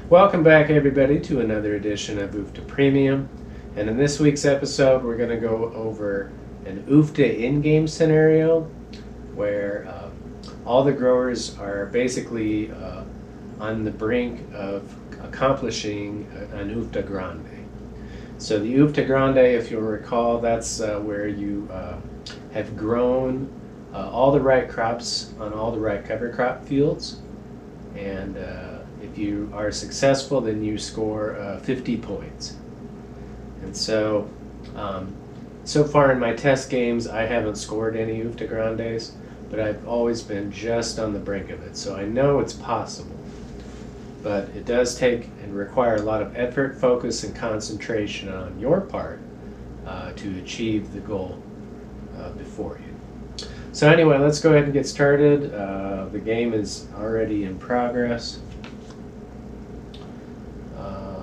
Welcome back, everybody, to another edition of UFTA Premium. And in this week's episode, we're going to go over an UFTA in-game scenario where all the growers are basically on the brink of accomplishing an UFTA Grande. So the UFTA Grande, if you'll recall, that's where you have grown all the right crops on all the right cover crop fields. And if you are successful, then you score 50 points. And so, so far in my test games, I haven't scored any UFTA Grandes, but I've always been just on the brink of it. So I know it's possible. But it does take and require a lot of effort, focus, and concentration on your part to achieve the goal before you. So anyway, let's go ahead and get started. The game is already in progress.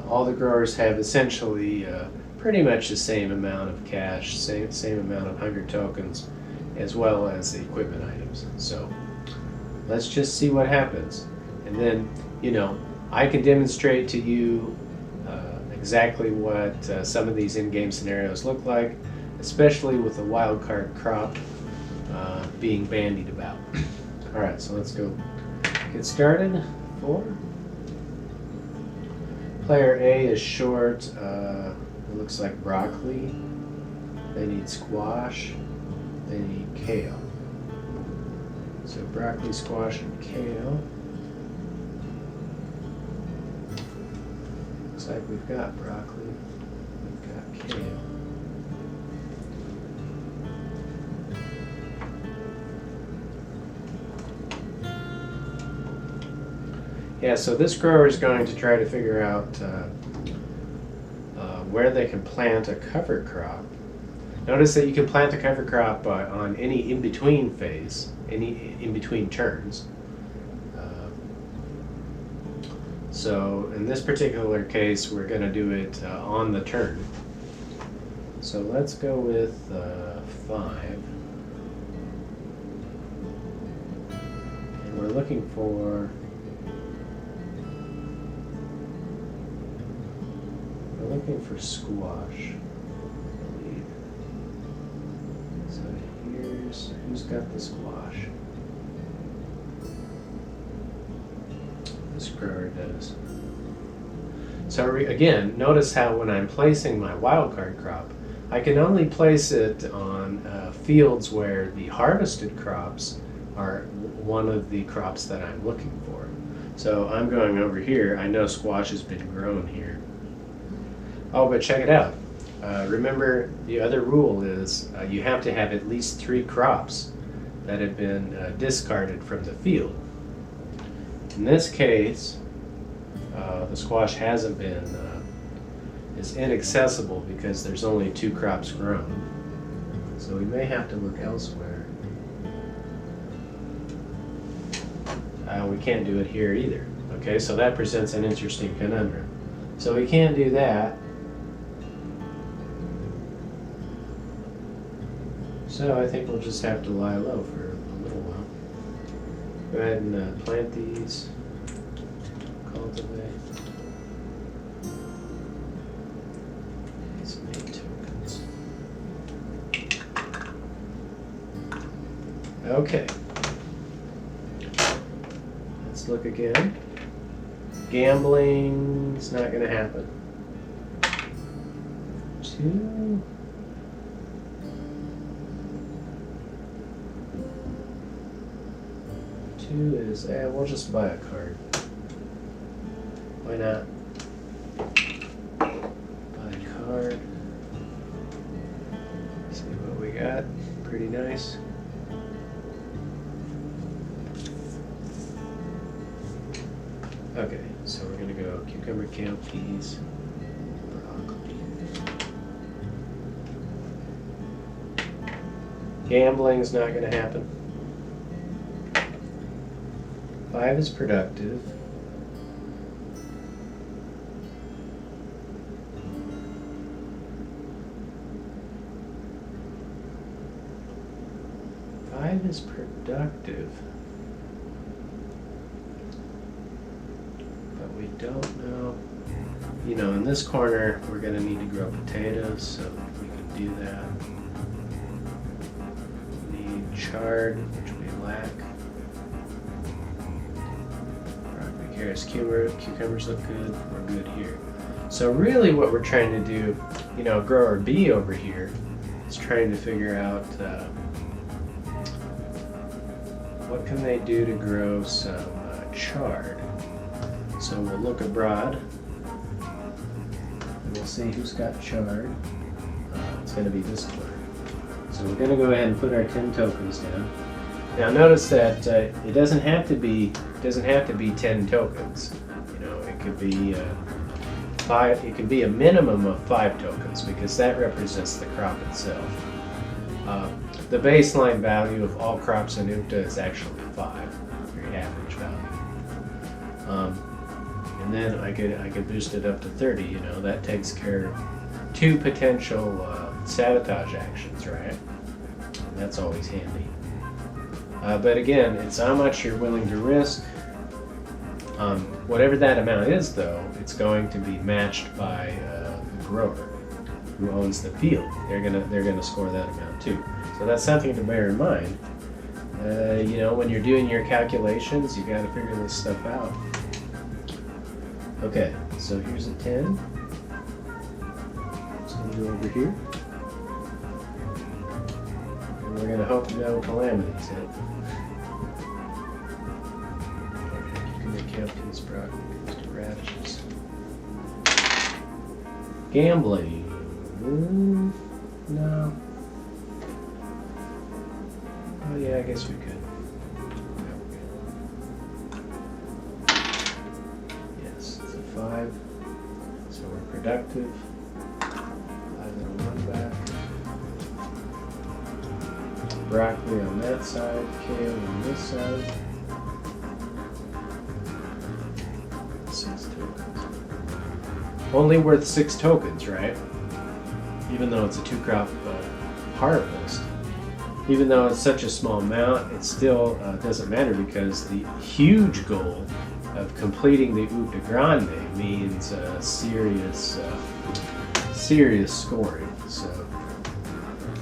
All the growers have essentially pretty much the same amount of cash, same amount of hunger tokens, as well as the equipment items. So let's just see what happens. And then, I can demonstrate to you exactly what some of these in-game scenarios look like, especially with the wild card crop being bandied about. All right, so let's go get started. Player A is short, it looks like broccoli. They need squash. They need kale. So broccoli, squash, and kale. Looks like we've got broccoli. We've got kale. Yeah, so this grower is going to try to figure out where they can plant a cover crop. Notice that you can plant a cover crop on any in-between phase, any in-between turns. So in this particular case, we're going to do it on the turn. So let's go with 5. And we're looking for squash, I believe. So who's got the squash? This grower does. So again, notice how when I'm placing my wildcard crop, I can only place it on fields where the harvested crops are one of the crops that I'm looking for. So I'm going over here. I know squash has been grown here. Oh, but check it out. Remember, the other rule is you have to have at least 3 crops that have been discarded from the field. In this case, the squash hasn't been, is inaccessible because there's only 2 crops grown. So we may have to look elsewhere. We can't do it here either. Okay, so that presents an interesting conundrum. So we can't do that. So I think we'll just have to lie low for a little while. Go ahead and plant these, cultivate. Some 8 tokens. Okay. Let's look again. Gambling's not going to happen. 2. Is, we'll just buy a card. Why not? Buy a card. See what we got. Pretty nice. Okay, so we're gonna go cucumber, kale, peas, broccoli. Gambling's not gonna happen. 5 is productive. Is productive, but we don't know. You know, in this corner, we're going to need to grow potatoes, so we can do that. We need chard, which we lack. Broccoli, carrots, cucumbers look good. We're good here. So really what we're trying to do, you know, grower B over here is trying to figure out what can they do to grow some chard. So we'll look abroad. We'll see who's got chard. It's going to be this corner. So we're going to go ahead and put our 10 tokens down. Now notice that it doesn't have to be 10 tokens. You know, it could be 5. It could be a minimum of 5 tokens because that represents the crop itself. The baseline value of all crops in UFTA is actually 5, very average value. And then I could boost it up to 30. You know, that takes care of 2 potential sabotage actions, right? And that's always handy. But again, it's how much you're willing to risk. Whatever that amount is, though, it's going to be matched by the grower who owns the field. They're gonna score that amount too. So that's something to bear in mind. You know, when you're doing your calculations, you got to figure this stuff out. Okay, so here's a 10. It's going to go over here. And we're going to hope no calamities hit. You can recount these broccoli, these radishes. Gambling. No. Oh yeah, I guess we could. Yes, it's a 5. So we're productive. 5 and a 1 back. Broccoli on that side, kale on this side. 6 tokens. Only worth 6 tokens, right? Even though it's a 2-crop harvest. Even though it's such a small amount, it still doesn't matter because the huge goal of completing the UFTA Grande means serious scoring. So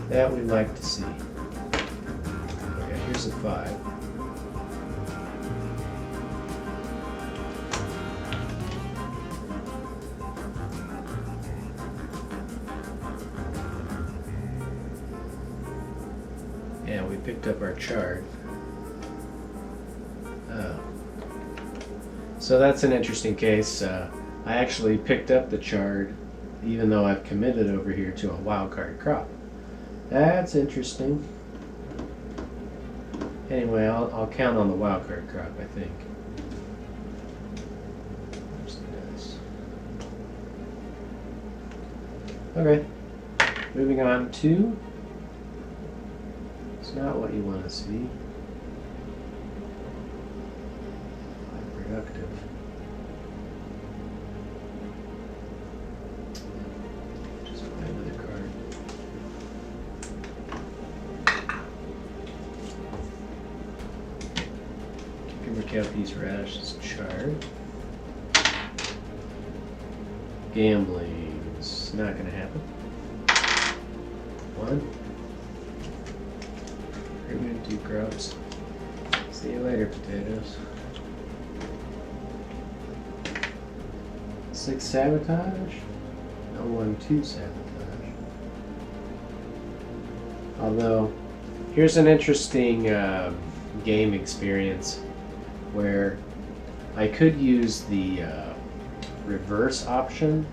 that we'd like to see. Okay, here's a 5. Yeah, we picked up our chart. So that's an interesting case. I actually picked up the chard even though I've committed over here to a wildcard crop. That's interesting. Anyway, I'll count on the wildcard crop, I think. There's the dice. Okay, moving on to... It's not what you want to see. Productive. Just play another card. You can work out these radishes chart. Gambling's not going to happen. 1. 2 crops. See you later, potatoes. 6 sabotage. No 1, 2 sabotage. Although, here's an interesting game experience where I could use the reverse option.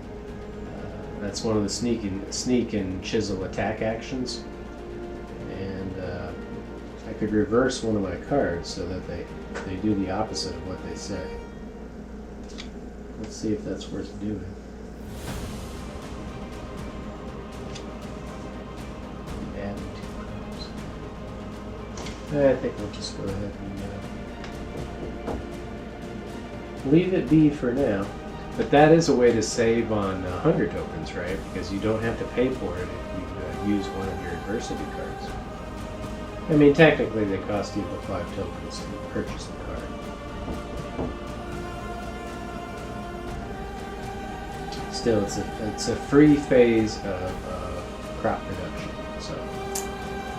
That's one of the sneak and chisel attack actions. And I could reverse one of my cards so that they do the opposite of what they say. Let's see if that's worth doing. Adding 2 cards. I think we'll just go ahead and leave it be for now. But that is a way to save on hunger tokens, right? Because you don't have to pay for it if you use one of your adversity cards. I mean, technically they cost you the 5 tokens to purchase the card. still, it's a free phase of crop production, so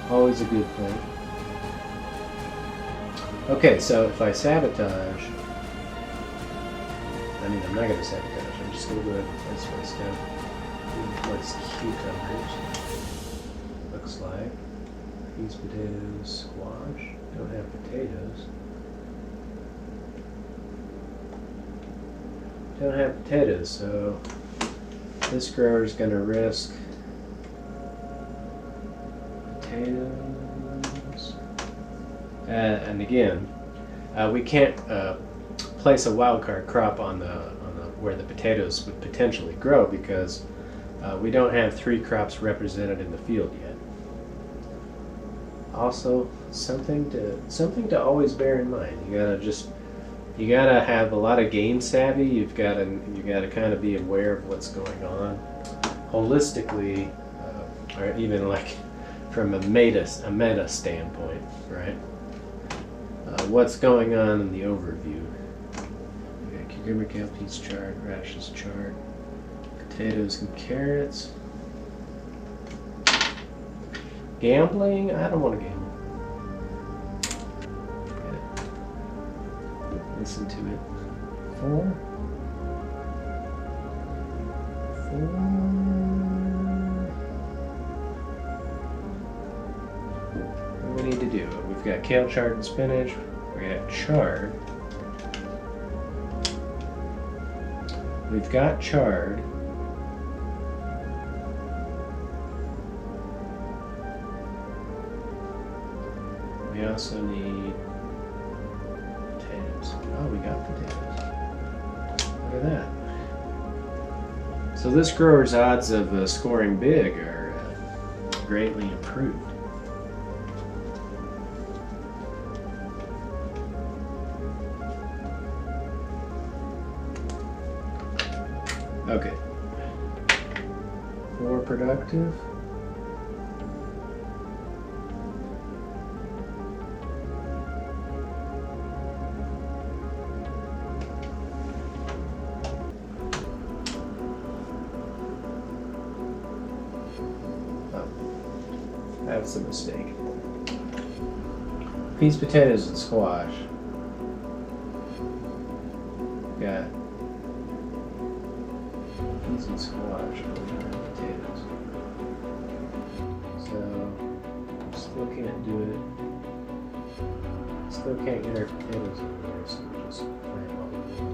always a good thing. Okay, so if I sabotage, I'm not going to sabotage, I'm just going to go ahead and place my stuff. Place cucumbers, looks like. These potatoes, squash, don't have potatoes. Don't have potatoes, so this grower is going to risk potatoes. And again, we can't place a wildcard crop on the where the potatoes would potentially grow because we don't have 3 crops represented in the field yet. Also, something to always bear in mind. You gotta have a lot of game savvy. You gotta kind of be aware of what's going on holistically, or even like from a meta standpoint, right? What's going on in the overview? We got cucumber, cowpeas chard, radishes chard, potatoes and carrots. Gambling? I don't want to gamble. Listen to it. 4. What do we need to do? We've got kale, chard, and spinach. We got chard. We've got chard. We also need potatoes. Oh, we got potatoes. Look at that. So this grower's odds of scoring big are greatly improved. Okay. More productive. That was a mistake. Peas, potatoes, and squash. Got peas and squash, but we don't have potatoes. So, still can't do it. Still can't get our potatoes over there, so we just plant all of them.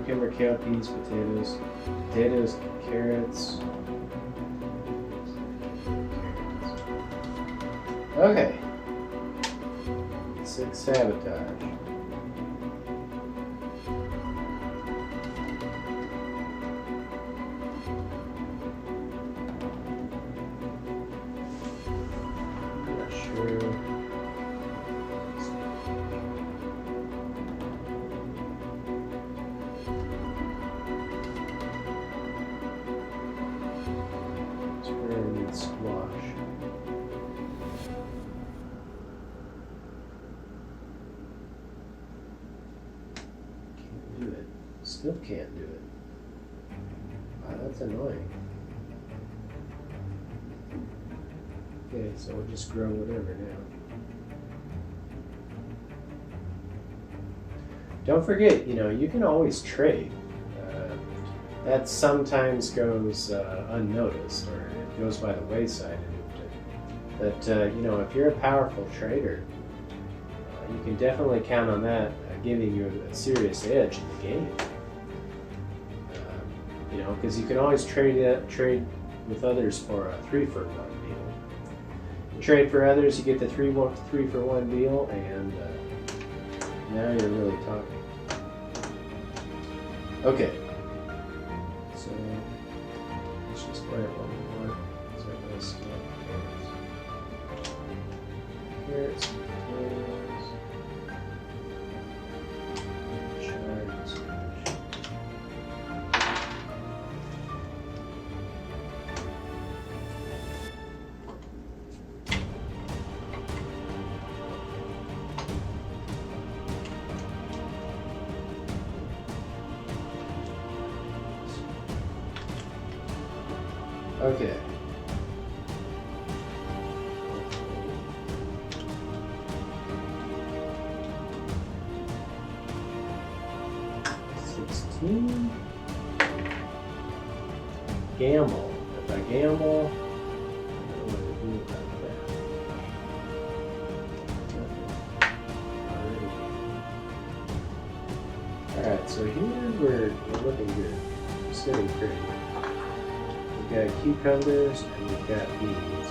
Cucumber, kale, peas, potatoes, carrots. Okay. 6 sabotage. Not sure. Squash. Can't do it. Still can't do it. Wow, that's annoying. Okay, so we'll just grow whatever now. Don't forget, you can always trade. That sometimes goes unnoticed, or it goes by the wayside. But if you're a powerful trader, you can definitely count on that giving you a serious edge in the game. Because you can always trade with others for a 3-for-1 deal. You trade for others, you get the 3-for-1 deal, and now you're really talking. Okay. So let's just plant one more. So nice small carrots, potatoes. Okay. Gamble. If I gamble, I don't know what to do about that. Alright, so here we're looking good. It's getting pretty. We've got cucumbers and we've got beans.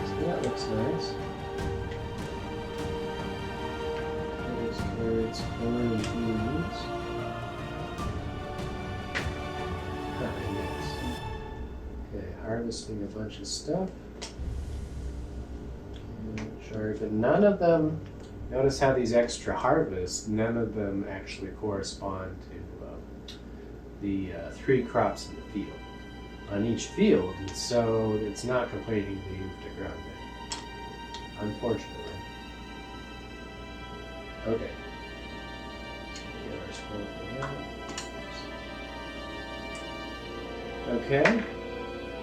So that looks nice. Carrots, corn, and beans. Ah, yes. Okay, harvesting a bunch of stuff. Sure, but none of them, notice how these extra harvests, none of them actually correspond to the 3 crops in the field. On each field, and so it's not completing the DAH Grande, unfortunately. Okay. Okay.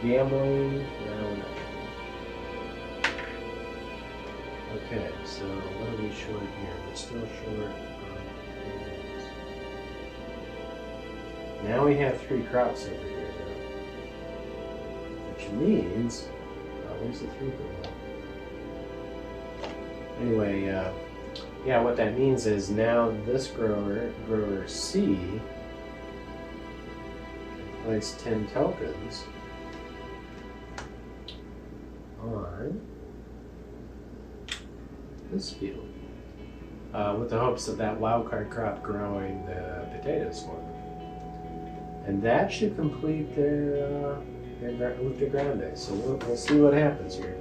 Gambling. No, no. Okay, so what are we short here? We're still short on beans. Now we have 3 crops over here, though. Which means, where's the 3 going? Anyway, yeah, what that means is now this grower C, place 10 tokens on this field with the hopes of that wildcard crop growing the potatoes for them. And that should complete their DAH Grande. So we'll see what happens here.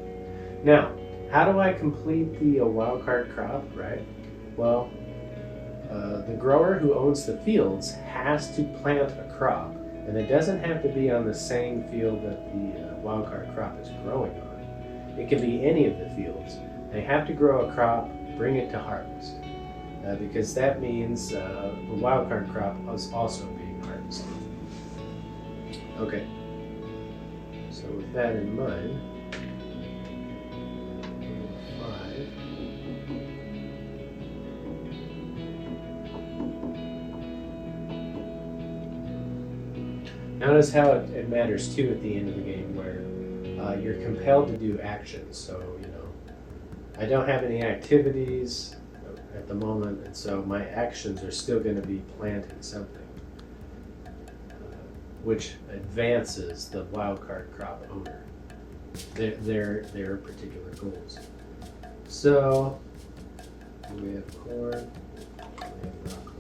Now, how do I complete the wildcard crop, right? Well, the grower who owns the fields has to plant a crop, and it doesn't have to be on the same field that the wildcard crop is growing on. It can be any of the fields. They have to grow a crop, bring it to harvest, because that means the wildcard crop is also being harvested. Okay, so with that in mind, notice how it matters too at the end of the game where you're compelled to do actions. So, you know, I don't have any activities at the moment, and so my actions are still going to be planting something, which advances the wildcard crop owner, their particular goals. So, we have corn, we have broccoli.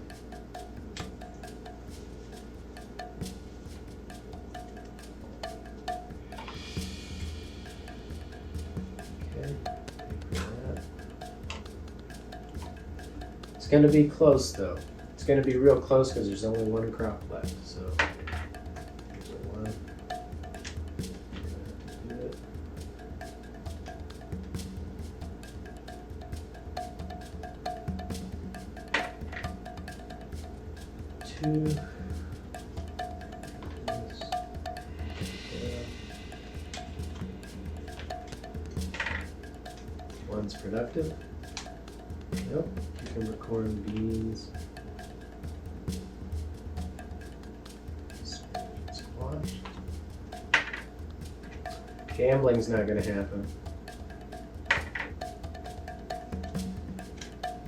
It's going to be close though. It's going to be real close because there's only 1 crop left. So, here's a 1. Do it. 2. One's productive. Yep. Cucumber, corn, beans, squash. Gambling's not going to happen.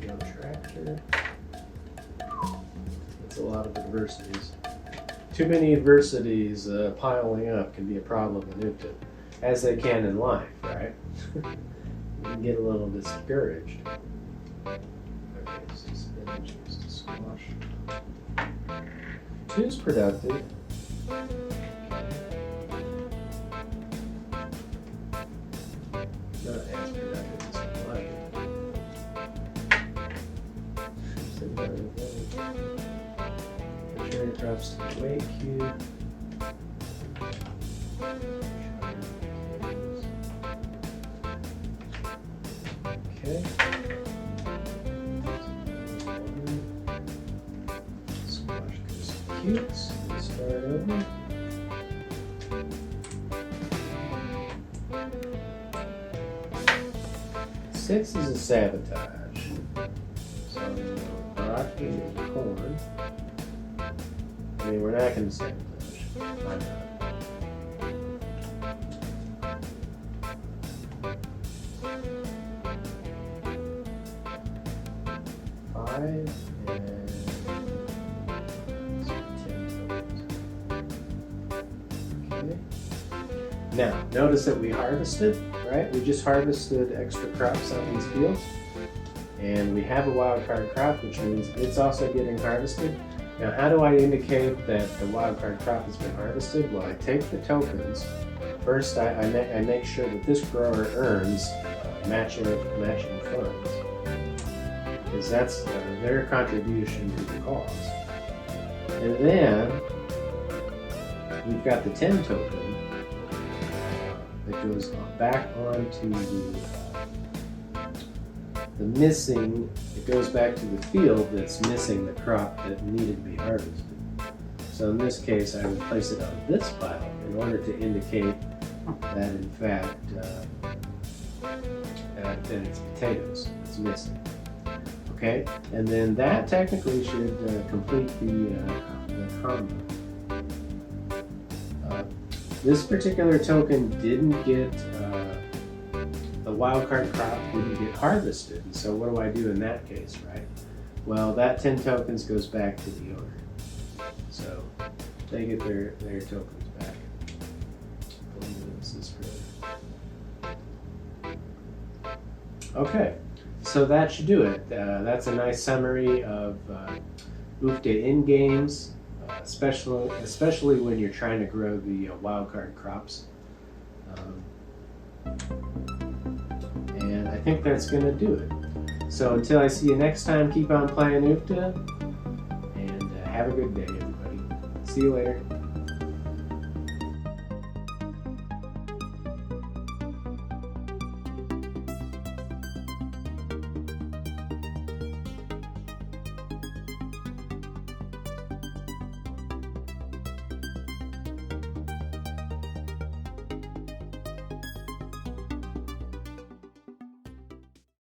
No tractor. That's a lot of adversities. Too many adversities piling up can be a problem in Upton, as they can in life, right? You can get a little discouraged. Okay, so spinach is to squash. 2's productive. Not as productive as I like. Cherry crops to the weight cube. Okay. cute. So we start over. Six is a sabotage. So broccoli and corn. I mean, we're not going to sabotage. Why not? Five and 10. Okay. Now, notice that we harvested, right? We just harvested extra crops on these fields. And we have a wildcard crop, which means it's also getting harvested. Now, how do I indicate that the wildcard crop has been harvested? Well, I take the tokens. First, I make sure that this grower earns matching funds, because that's their contribution to the cause. And then we've got the 10 token that goes back onto the missing. It goes back to the field that's missing the crop that needed to be harvested. So in this case, I would place it on this pile in order to indicate that in fact that it's potatoes that's missing. Okay, and then that technically should complete the combo. This particular token didn't get the wildcard crop didn't get harvested. And so what do I do in that case, right? Well, that 10 tokens goes back to the owner. So they get their tokens back. This is okay, so that should do it. That's a nice summary of UFTA in games, especially when you're trying to grow the wildcard crops. And I think that's going to do it. So until I see you next time, keep on playing UFTA, and have a good day, everybody. See you later.